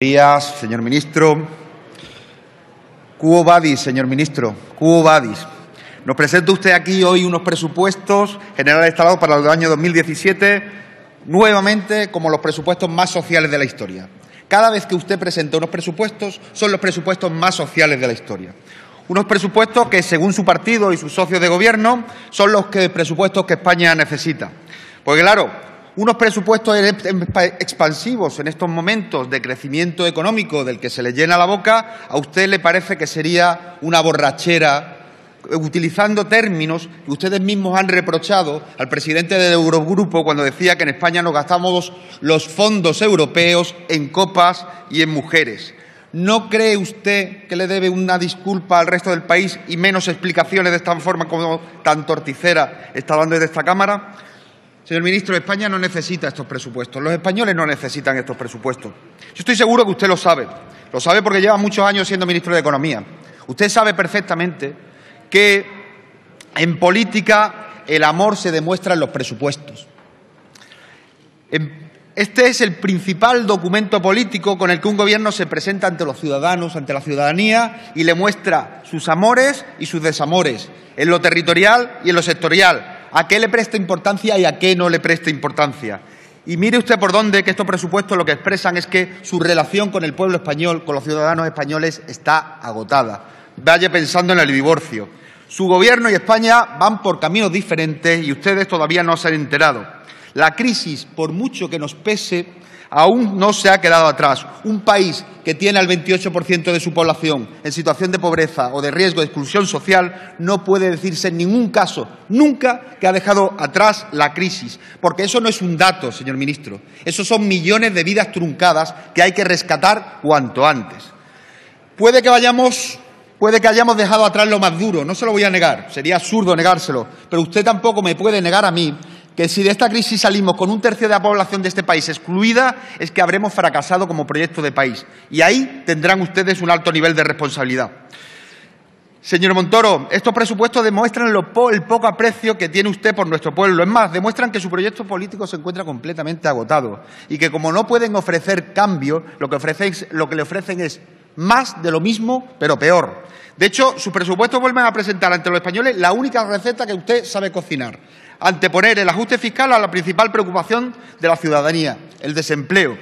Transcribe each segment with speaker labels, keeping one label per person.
Speaker 1: Días, señor ministro. Quo vadis, señor ministro. Quo vadis. Nos presenta usted aquí hoy unos presupuestos generales de Estado para el año 2017, nuevamente como los presupuestos más sociales de la historia. Cada vez que usted presenta unos presupuestos, son los presupuestos más sociales de la historia. Unos presupuestos que, según su partido y sus socios de gobierno, son los presupuestos que España necesita. Porque, claro, unos presupuestos expansivos en estos momentos de crecimiento económico del que se le llena la boca, a usted le parece que sería una borrachera, utilizando términos que ustedes mismos han reprochado al presidente del Eurogrupo cuando decía que en España nos gastamos los fondos europeos en copas y en mujeres. ¿No cree usted que le debe una disculpa al resto del país y menos explicaciones de esta forma como tan torticera está dando desde esta Cámara? Señor ministro, España no necesita estos presupuestos. Los españoles no necesitan estos presupuestos. Yo estoy seguro que usted lo sabe. Lo sabe porque lleva muchos años siendo ministro de Economía. Usted sabe perfectamente que en política el amor se demuestra en los presupuestos. Este es el principal documento político con el que un gobierno se presenta ante los ciudadanos, ante la ciudadanía, y le muestra sus amores y sus desamores, en lo territorial y en lo sectorial. ¿A qué le presta importancia y a qué no le presta importancia? Y mire usted por dónde que estos presupuestos lo que expresan es que su relación con el pueblo español, con los ciudadanos españoles, está agotada. Vaya pensando en el divorcio. Su Gobierno y España van por caminos diferentes y ustedes todavía no se han enterado. La crisis, por mucho que nos pese, aún no se ha quedado atrás. Un país que tiene al 28% de su población en situación de pobreza o de riesgo de exclusión social no puede decirse en ningún caso, nunca, que ha dejado atrás la crisis. Porque eso no es un dato, señor ministro. Esos son millones de vidas truncadas que hay que rescatar cuanto antes. Puede que hayamos dejado atrás lo más duro, no se lo voy a negar, sería absurdo negárselo, pero usted tampoco me puede negar a mí que si de esta crisis salimos con un tercio de la población de este país excluida, es que habremos fracasado como proyecto de país. Y ahí tendrán ustedes un alto nivel de responsabilidad. Señor Montoro, estos presupuestos demuestran el poco aprecio que tiene usted por nuestro pueblo. Es más, demuestran que su proyecto político se encuentra completamente agotado y que, como no pueden ofrecer cambio, lo que le ofrecen es más de lo mismo, pero peor. De hecho, sus presupuestos vuelven a presentar ante los españoles la única receta que usted sabe cocinar: anteponer el ajuste fiscal a la principal preocupación de la ciudadanía, el desempleo.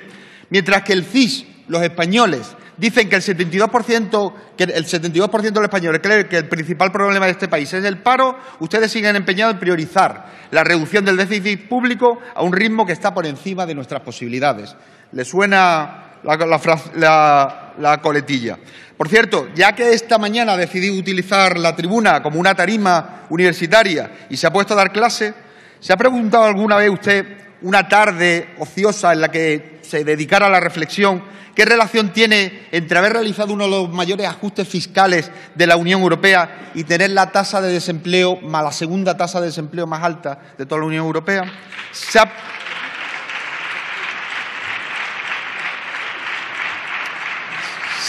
Speaker 1: Mientras que el CIS, los españoles, dicen que el 72% de los españoles creen que el principal problema de este país es el paro, ustedes siguen empeñados en priorizar la reducción del déficit público a un ritmo que está por encima de nuestras posibilidades. ¿Le suena la coletilla? Por cierto, ya que esta mañana ha decidido utilizar la tribuna como una tarima universitaria y se ha puesto a dar clase, ¿se ha preguntado alguna vez usted, una tarde ociosa en la que se dedicara a la reflexión, qué relación tiene entre haber realizado uno de los mayores ajustes fiscales de la Unión Europea y tener la tasa de desempleo, la segunda tasa de desempleo más alta de toda la Unión Europea? ¿Se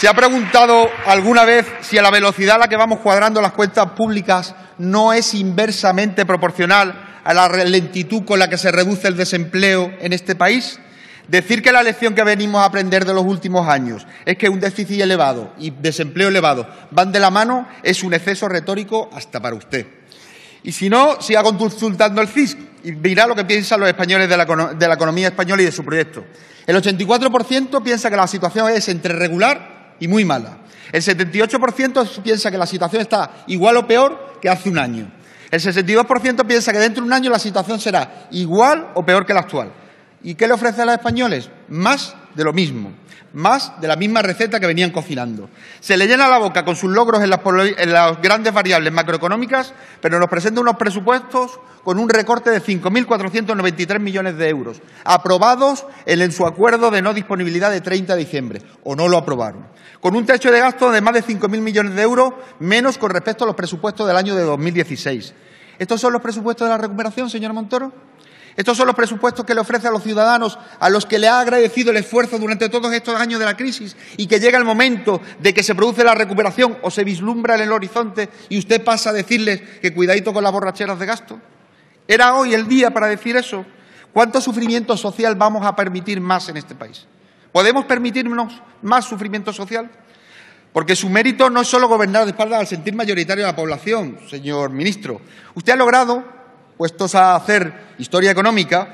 Speaker 1: ha preguntado alguna vez si a la velocidad a la que vamos cuadrando las cuentas públicas no es inversamente proporcional a la lentitud con la que se reduce el desempleo en este país? Decir que la lección que venimos a aprender de los últimos años es que un déficit elevado y desempleo elevado van de la mano es un exceso retórico hasta para usted. Y si no, siga consultando el CIS y verá lo que piensan los españoles de la economía española y de su proyecto. El 84% piensa que la situación es entre regular y muy mala. El 78% piensa que la situación está igual o peor que hace un año. El 62% piensa que dentro de un año la situación será igual o peor que la actual. ¿Y qué le ofrece a los españoles? Más de lo mismo, más de la misma receta que venían cocinando. Se le llena la boca con sus logros en las grandes variables macroeconómicas, pero nos presenta unos presupuestos con un recorte de 5.493 millones de euros, aprobados en su acuerdo de no disponibilidad de 30 de diciembre, o no lo aprobaron, con un techo de gasto de más de 5.000 millones de euros, menos con respecto a los presupuestos del año de 2016. ¿Estos son los presupuestos de la recuperación, señor Montoro? Estos son los presupuestos que le ofrece a los ciudadanos a los que le ha agradecido el esfuerzo durante todos estos años de la crisis y que llega el momento de que se produce la recuperación o se vislumbra en el horizonte y usted pasa a decirles que cuidadito con las borracheras de gasto. ¿Era hoy el día para decir eso? ¿Cuánto sufrimiento social vamos a permitir más en este país? ¿Podemos permitirnos más sufrimiento social? Porque su mérito no es solo gobernar de espaldas al sentir mayoritario de la población, señor ministro. Usted ha logrado, puestos a hacer historia económica,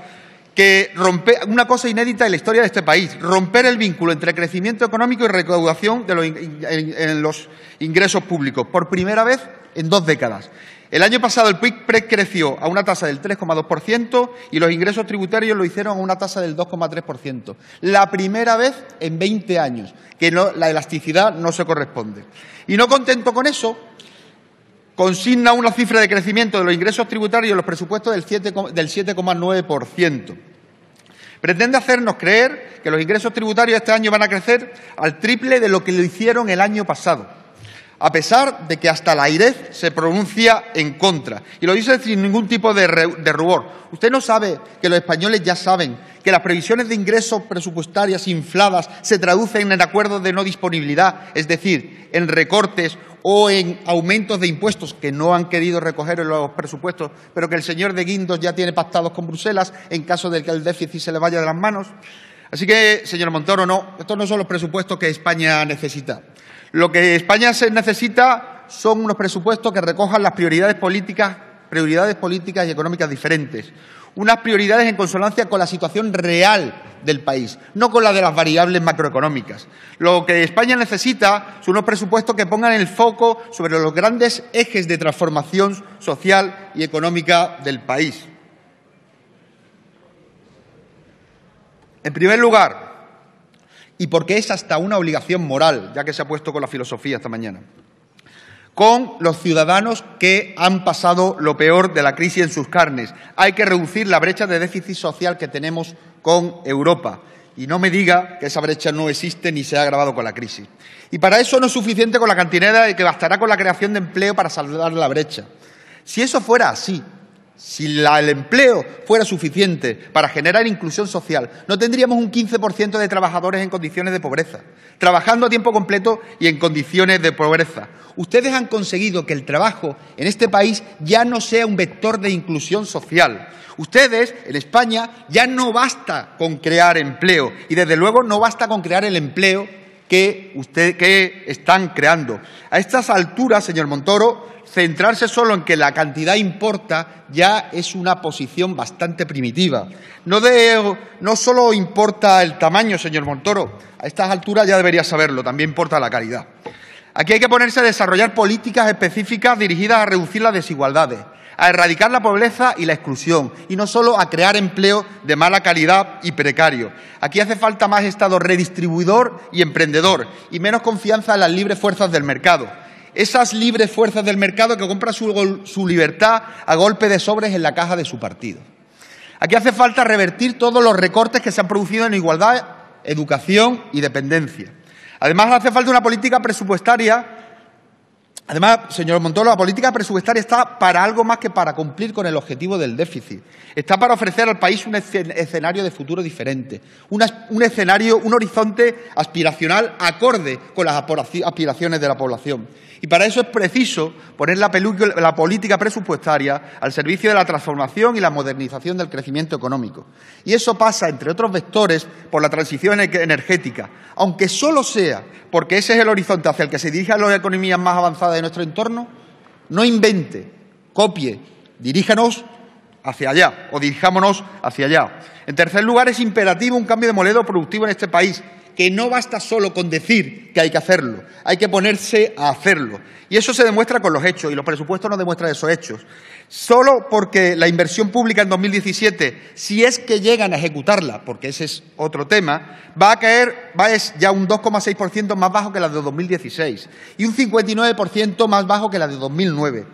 Speaker 1: que romper una cosa inédita en la historia de este país, romper el vínculo entre crecimiento económico y recaudación en los ingresos públicos, por primera vez en 2 décadas. El año pasado el PIB creció a una tasa del 3,2% y los ingresos tributarios lo hicieron a una tasa del 2,3%. La primera vez en 20 años que la elasticidad no se corresponde. Y no contento con eso, consigna una cifra de crecimiento de los ingresos tributarios en los presupuestos del 7,9%. Pretende hacernos creer que los ingresos tributarios este año van a crecer al triple de lo que lo hicieron el año pasado, a pesar de que hasta la AIREF se pronuncia en contra. Y lo dice sin ningún tipo de rubor. ¿Usted no sabe que los españoles ya saben que las previsiones de ingresos presupuestarias infladas se traducen en acuerdos de no disponibilidad, es decir, en recortes o en aumentos de impuestos que no han querido recoger en los presupuestos, pero que el señor de Guindos ya tiene pactados con Bruselas en caso de que el déficit se le vaya de las manos? Así que, señor Montoro, no, estos no son los presupuestos que España necesita. Lo que España necesita son unos presupuestos que recojan las prioridades políticas y económicas diferentes. Unas prioridades en consonancia con la situación real del país, no con la de las variables macroeconómicas. Lo que España necesita son unos presupuestos que pongan el foco sobre los grandes ejes de transformación social y económica del país. En primer lugar, y porque es hasta una obligación moral, ya que se ha puesto con la filosofía esta mañana, con los ciudadanos que han pasado lo peor de la crisis en sus carnes. Hay que reducir la brecha de déficit social que tenemos con Europa. Y no me diga que esa brecha no existe ni se ha agravado con la crisis. Y para eso no es suficiente con la cantidad de que bastará con la creación de empleo para saldar la brecha. Si eso fuera así, si el empleo fuera suficiente para generar inclusión social, no tendríamos un 15% de trabajadores en condiciones de pobreza, trabajando a tiempo completo y en condiciones de pobreza. Ustedes han conseguido que el trabajo en este país ya no sea un vector de inclusión social. Ustedes, en España, ya no basta con crear empleo y, desde luego, no basta con crear el empleo que están creando. A estas alturas, señor Montoro, centrarse solo en que la cantidad importa ya es una posición bastante primitiva. No solo importa el tamaño, señor Montoro, a estas alturas ya debería saberlo, también importa la calidad. Aquí hay que ponerse a desarrollar políticas específicas dirigidas a reducir las desigualdades, a erradicar la pobreza y la exclusión, y no solo a crear empleo de mala calidad y precario. Aquí hace falta más Estado redistribuidor y emprendedor, y menos confianza en las libres fuerzas del mercado. Esas libres fuerzas del mercado que compran su libertad a golpe de sobres en la caja de su partido. Aquí hace falta revertir todos los recortes que se han producido en igualdad, educación y dependencia. Además, hace falta una política presupuestaria. Además, señor Montoro, la política presupuestaria está para algo más que para cumplir con el objetivo del déficit. Está para ofrecer al país un escenario de futuro diferente, un horizonte aspiracional acorde con las aspiraciones de la población. Y para eso es preciso poner la política presupuestaria al servicio de la transformación y la modernización del crecimiento económico. Y eso pasa, entre otros vectores, por la transición energética, aunque solo sea porque ese es el horizonte hacia el que se dirigen las economías más avanzadas de nuestro entorno. No invente, copie, diríjanos hacia allá o dirijámonos hacia allá. En tercer lugar, es imperativo un cambio de modelo productivo en este país, que no basta solo con decir que hay que hacerlo, hay que ponerse a hacerlo. Y eso se demuestra con los hechos, y los presupuestos nos demuestran esos hechos. Solo porque la inversión pública en 2017, si es que llegan a ejecutarla, porque ese es otro tema, es ya un 2,6% más bajo que la de 2016 y un 59% más bajo que la de 2009.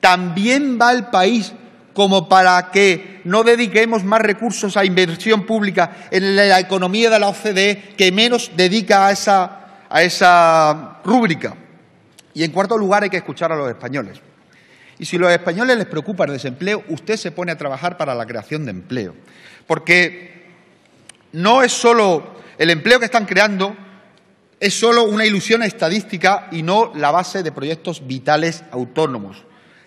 Speaker 1: También va el país como para que no dediquemos más recursos a inversión pública en la economía de la OCDE, que menos dedica a esa rúbrica. Y, en cuarto lugar, hay que escuchar a los españoles. Y si a los españoles les preocupa el desempleo, usted se pone a trabajar para la creación de empleo. Porque no es solo el empleo que están creando, es solo una ilusión estadística y no la base de proyectos vitales autónomos.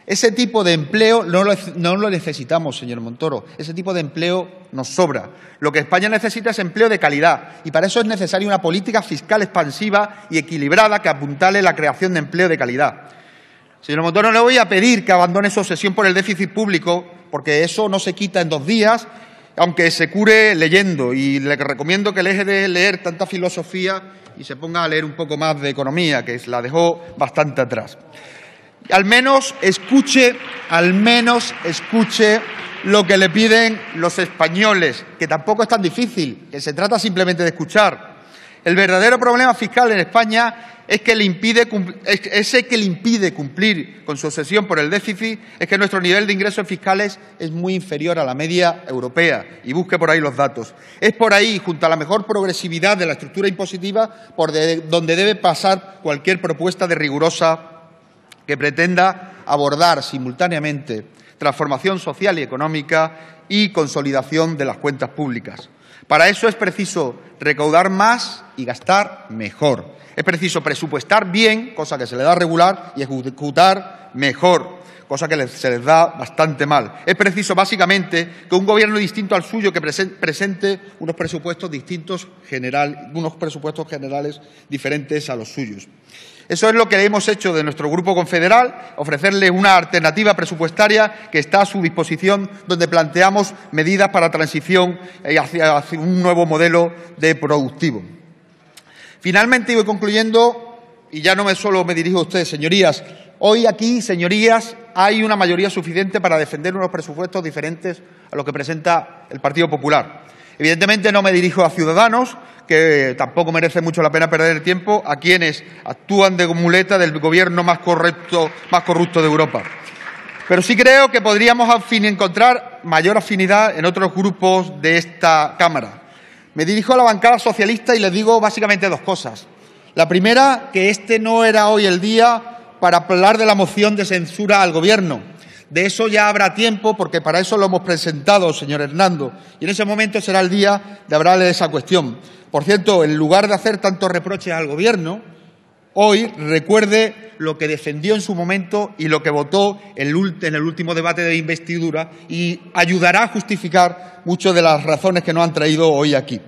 Speaker 1: Ese tipo de empleo no lo necesitamos, señor Montoro. Ese tipo de empleo nos sobra. Lo que España necesita es empleo de calidad y para eso es necesaria una política fiscal expansiva y equilibrada que apuntale la creación de empleo de calidad. Señor Montoro, no le voy a pedir que abandone su obsesión por el déficit público, porque eso no se quita en 2 días, aunque se cure leyendo. Y le recomiendo que deje de leer tanta filosofía y se ponga a leer un poco más de economía, que la dejó bastante atrás. Al menos escuche lo que le piden los españoles, que tampoco es tan difícil, que se trata simplemente de escuchar. El verdadero problema fiscal en España es que le impide cumplir con su obsesión por el déficit, es que nuestro nivel de ingresos fiscales es muy inferior a la media europea, y busque por ahí los datos. Es por ahí, junto a la mejor progresividad de la estructura impositiva, por donde debe pasar cualquier propuesta de rigurosa que pretenda abordar simultáneamente transformación social y económica y consolidación de las cuentas públicas. Para eso es preciso recaudar más y gastar mejor. Es preciso presupuestar bien, cosa que se le da regular, y ejecutar mejor, cosa que se les da bastante mal. Es preciso, básicamente, que un gobierno distinto al suyo que presente unos presupuestos generales diferentes a los suyos. Eso es lo que hemos hecho de nuestro Grupo Confederal, ofrecerle una alternativa presupuestaria que está a su disposición, donde planteamos medidas para transición hacia un nuevo modelo de productivo. Finalmente, y voy concluyendo, y ya no solo me dirijo a ustedes, señorías, hoy aquí, señorías, hay una mayoría suficiente para defender unos presupuestos diferentes a los que presenta el Partido Popular. Evidentemente no me dirijo a Ciudadanos, que tampoco merece mucho la pena perder el tiempo, a quienes actúan de muleta del gobierno más corrupto de Europa. Pero sí creo que podríamos encontrar mayor afinidad en otros grupos de esta Cámara. Me dirijo a la bancada socialista y les digo básicamente 2 cosas. La primera, que este no era hoy el día para hablar de la moción de censura al Gobierno. De eso ya habrá tiempo, porque para eso lo hemos presentado, señor Hernando, y en ese momento será el día de hablarle de esa cuestión. Por cierto, en lugar de hacer tantos reproches al Gobierno, hoy recuerde lo que defendió en su momento y lo que votó en el último debate de investidura, y ayudará a justificar muchas de las razones que nos han traído hoy aquí.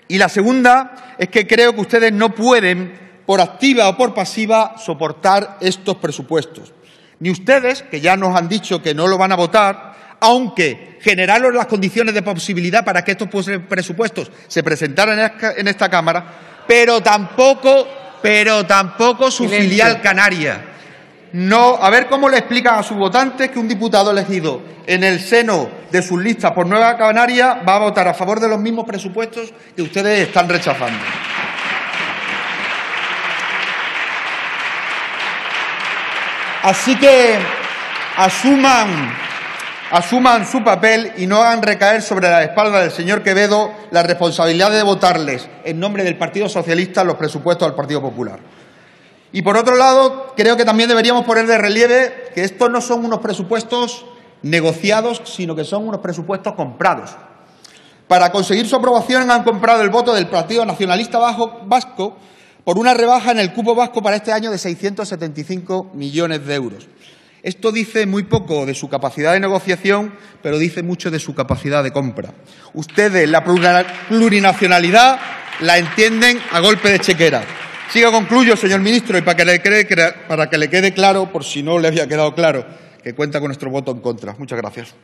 Speaker 1: Y la segunda es que creo que ustedes no pueden, por activa o por pasiva, soportar estos presupuestos. Ni ustedes, que ya nos han dicho que no lo van a votar, aunque generaron las condiciones de posibilidad para que estos presupuestos se presentaran en esta Cámara, pero tampoco su filial canaria. No, a ver cómo le explican a sus votantes que un diputado elegido en el seno de sus listas por Nueva Canaria va a votar a favor de los mismos presupuestos que ustedes están rechazando. Así que asuman su papel y no hagan recaer sobre la espalda del señor Quevedo la responsabilidad de votarles en nombre del Partido Socialista los presupuestos al Partido Popular. Y por otro lado, creo que también deberíamos poner de relieve que estos no son unos presupuestos negociados, sino que son unos presupuestos comprados. Para conseguir su aprobación han comprado el voto del Partido Nacionalista Vasco por una rebaja en el cupo vasco para este año de 675 millones de euros. Esto dice muy poco de su capacidad de negociación, pero dice mucho de su capacidad de compra. Ustedes la plurinacionalidad la entienden a golpe de chequera. Concluyo, señor ministro, y para que le quede claro, por si no le había quedado claro, que cuenta con nuestro voto en contra. Muchas gracias.